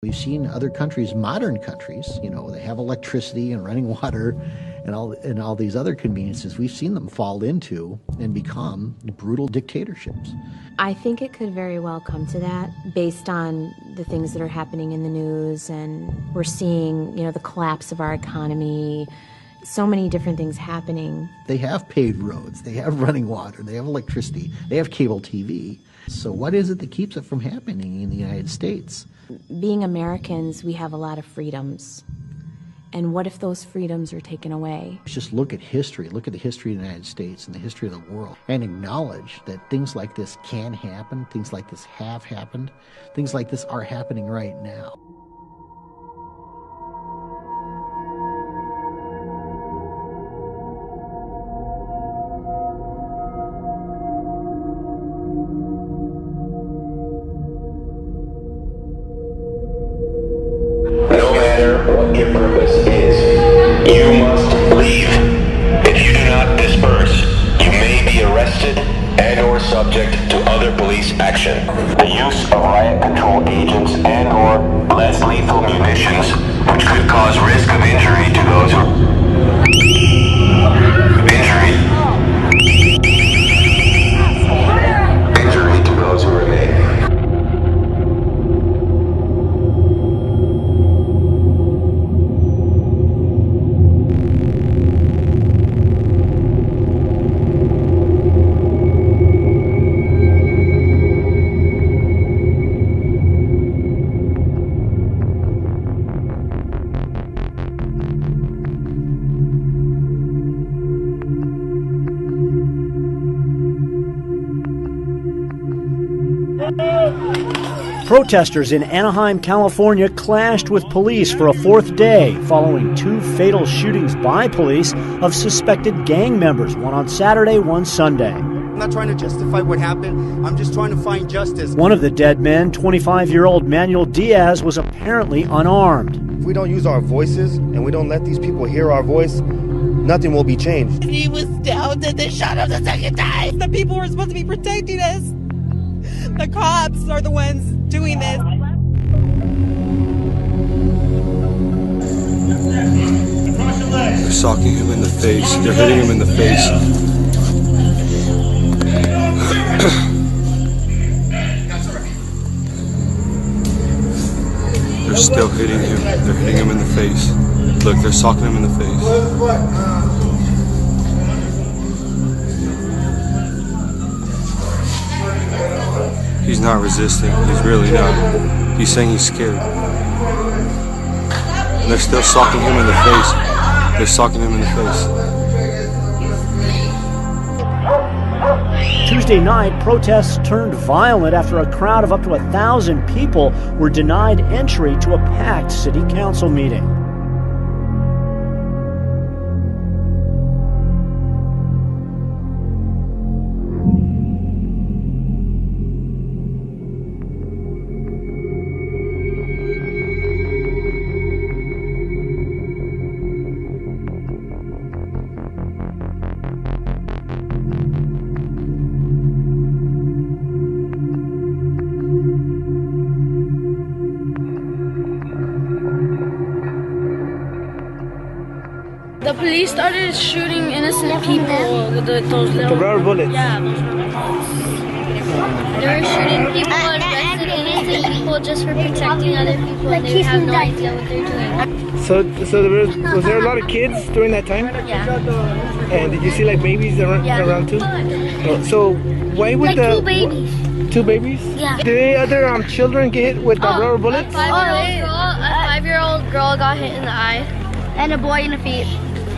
We've seen other countries, modern countries, they have electricity and running water and all these other conveniences. We've seen them fall into and become brutal dictatorships. I think it could very well come to that based on the things that are happening in the news, and we're seeing, the collapse of our economy, so many different things happening. They have paved roads, they have running water, they have electricity, they have cable TV. So what is it that keeps it from happening in the United States? Being Americans, we have a lot of freedoms. And what if those freedoms are taken away? Just look at history, look at the history of the United States and the history of the world, and acknowledge that things like this can happen, things like this have happened, things like this are happening right now. What your purpose is, you must leave. If you do not disperse, you may be arrested and or subject to other police action. The use of riot control agents and or less lethal munitions, which could cause risk of injury to those who remain. Protesters in Anaheim, California clashed with police for a fourth day following two fatal shootings by police of suspected gang members, one on Saturday, one Sunday. I'm not trying to justify what happened. I'm just trying to find justice. One of the dead men, 25-year-old Manuel Diaz, was apparently unarmed. If we don't use our voices and we don't let these people hear our voice, nothing will be changed. He was down and they shot him the second time. The people were supposed to be protecting us. The cops are the ones doing this. They're socking him in the face. They're hitting him in the face. They're still hitting him. They're hitting him in the face. Look, they're socking him in the face. He's not resisting. He's really not. He's saying he's scared. And they're still socking him in the face. They're socking him in the face. Tuesday night, protests turned violent after a crowd of up to 1,000 people were denied entry to a packed city council meeting. The police started shooting innocent people with those little... The rubber bullets. Yeah, those rubber bullets. They were shooting people and arresting innocent people just for protecting other people, and they have no idea what they're doing. So was there a lot of kids during that time? Yeah. And did you see like babies around too? So why would like 2 babies. 2 babies? Yeah. Did any other children get hit with rubber bullets? A 5-year-old girl got hit in the eye. And a boy in the feet.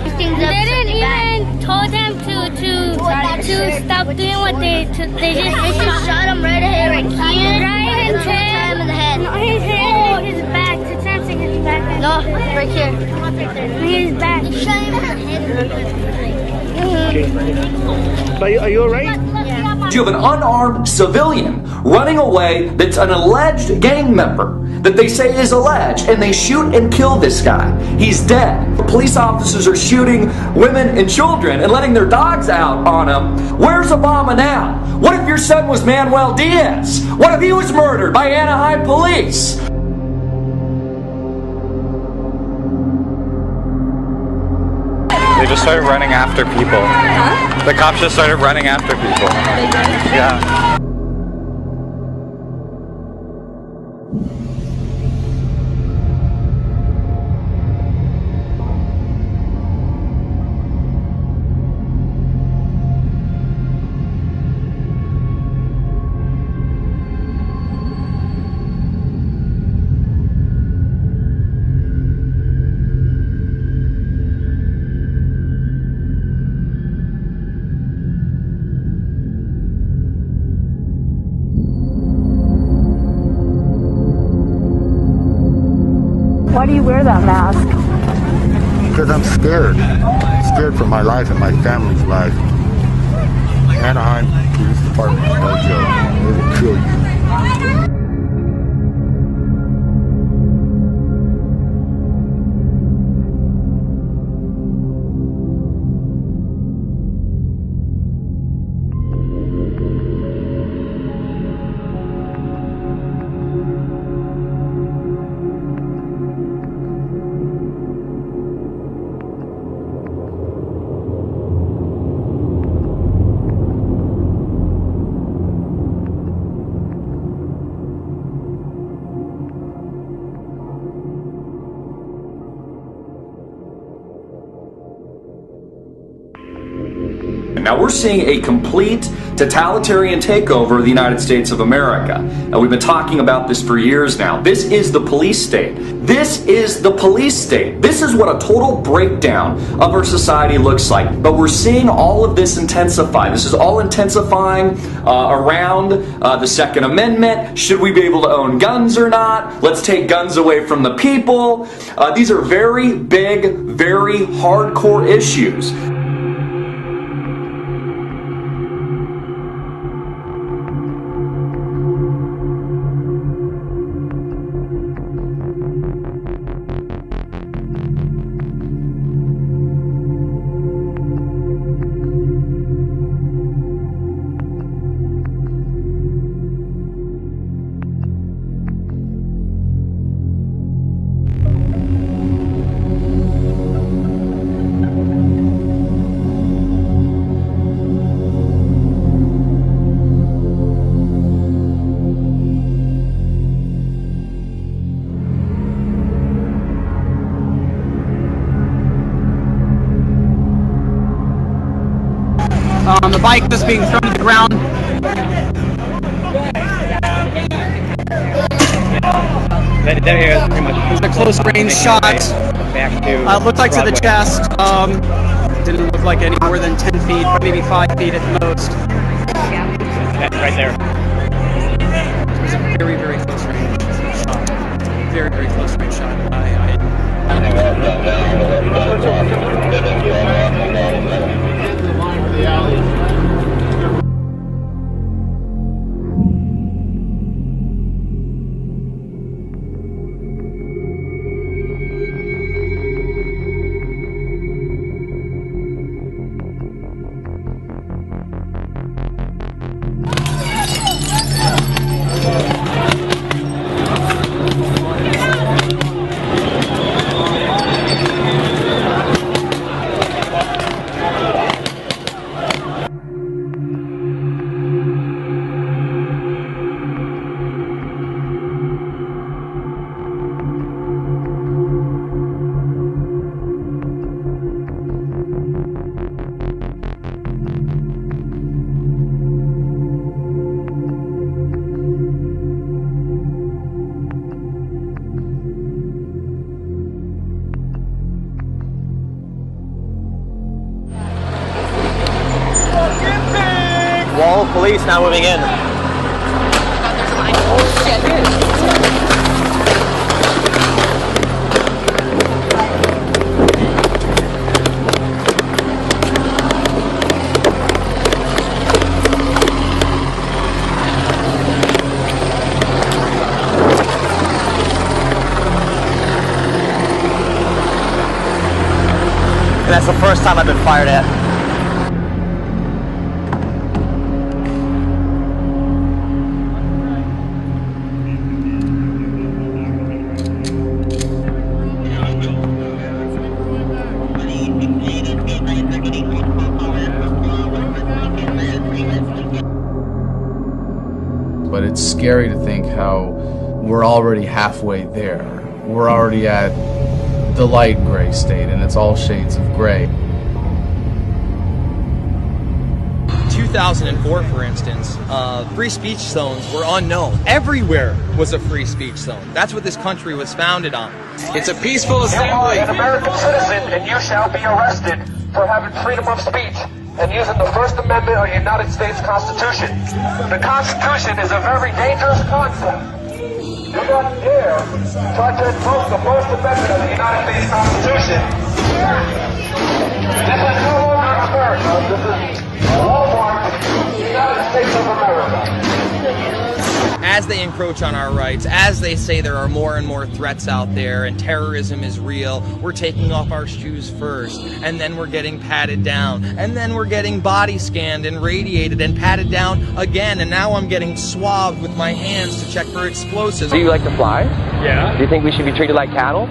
They didn't even told them to stop doing what they just shot him right here, right in his head. In the head. No, his head, his back. To his back. No, right here. His back. They shot him in the head. Okay. Are you alright? Yeah. You have an unarmed civilian running away that's an alleged gang member that they say is alleged, and they shoot and kill this guy. He's dead. The police officers are shooting women and children and letting their dogs out on him. Where's Obama now? What if your son was Manuel Diaz? What if he was murdered by Anaheim police? just started running after people. Huh? The cops just started running after people. They did? Yeah. Why do you wear that mask? Because I'm scared. Scared for my life and my family's life. Anaheim Police Department, no joke. They will kill you. Now we're seeing a complete totalitarian takeover of the United States of America. And we've been talking about this for years now. This is the police state. This is the police state. This is what a total breakdown of our society looks like. But we're seeing all of this intensify. This is all intensifying around the Second Amendment. Should we be able to own guns or not? Let's take guns away from the people. These are very big, very hardcore issues. The bike just being thrown to the ground. There he is, pretty much. It was a close range shot. Back to Looked like to the chest. Didn't look like any more than 10 feet, maybe 5 feet at most. Right there. It was a very, very close range shot. Very, very close range shot. Wall of police now moving in. Oh shit. And that's the first time I've been fired at. scary to think how we're already halfway there. We're already at the light gray state, and it's all shades of gray. 2004, for instance, free speech zones were unknown. Everywhere was a free speech zone. That's what this country was founded on. It's a peaceful assembly. You are an American citizen, and you shall be arrested for having freedom of speech and using the First Amendment of the United States Constitution. The Constitution is a very dangerous concept. Do not dare try to invoke the First Amendment of the United States Constitution. This is no longer America. This is Walmart, the United States of America. As they encroach on our rights, as they say there are more and more threats out there and terrorism is real, we're taking off our shoes first, and then we're getting patted down, and then we're getting body scanned and radiated and patted down again, and now I'm getting swabbed with my hands to check for explosives. Do you like to fly? Yeah. Do you think we should be treated like cattle?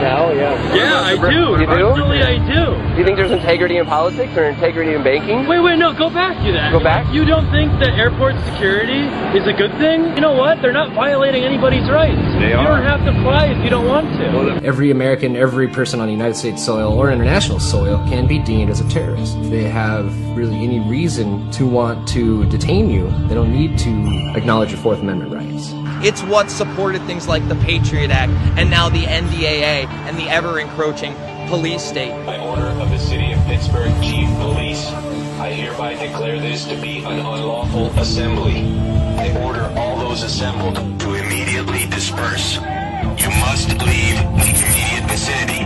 No, yeah. Yeah, I do. You do? Absolutely, I do. Do you think there's integrity in politics or integrity in banking? Wait, no, go back to that. Go back? You don't think that airport security is a good thing? You know what? They're not violating anybody's rights. They are. You don't have to fly if you don't want to. Every American, every person on United States soil or international soil can be deemed as a terrorist. If they have really any reason to want to detain you, they don't need to acknowledge your Fourth Amendment rights. It's what supported things like the Patriot Act and now the NDAA and the ever-encroaching police state. By order of the City of Pittsburgh Chief Police, I hereby declare this to be an unlawful assembly. I order all those assembled to immediately disperse. You must leave the immediate vicinity.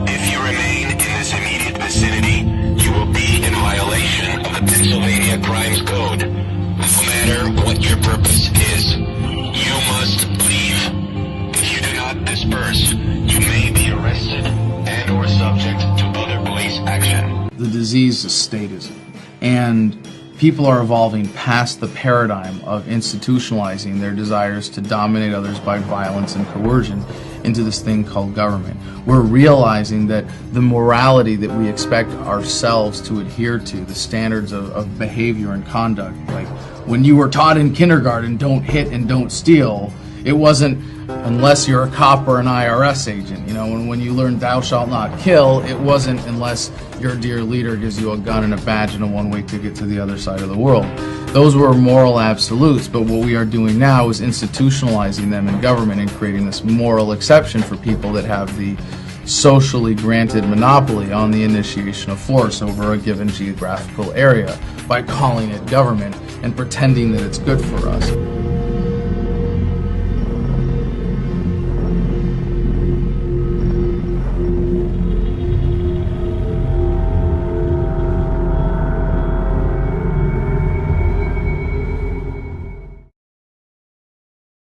If you remain in this immediate vicinity, you will be in violation of the Pennsylvania Crimes Code. No matter what your purpose is, you must leave. If you do not disperse, you may be arrested and or subject to other police action. The disease is statism, and people are evolving past the paradigm of institutionalizing their desires to dominate others by violence and coercion into this thing called government. We're realizing that the morality that we expect ourselves to adhere to, the standards of behavior and conduct, like when you were taught in kindergarten, don't hit and don't steal, it wasn't unless you're a cop or an IRS agent. You know, when you learn thou shalt not kill, it wasn't unless your dear leader gives you a gun and a badge and a one-way ticket to the other side of the world. Those were moral absolutes, but what we are doing now is institutionalizing them in government and creating this moral exception for people that have the socially granted monopoly on the initiation of force over a given geographical area by calling it government and pretending that it's good for us.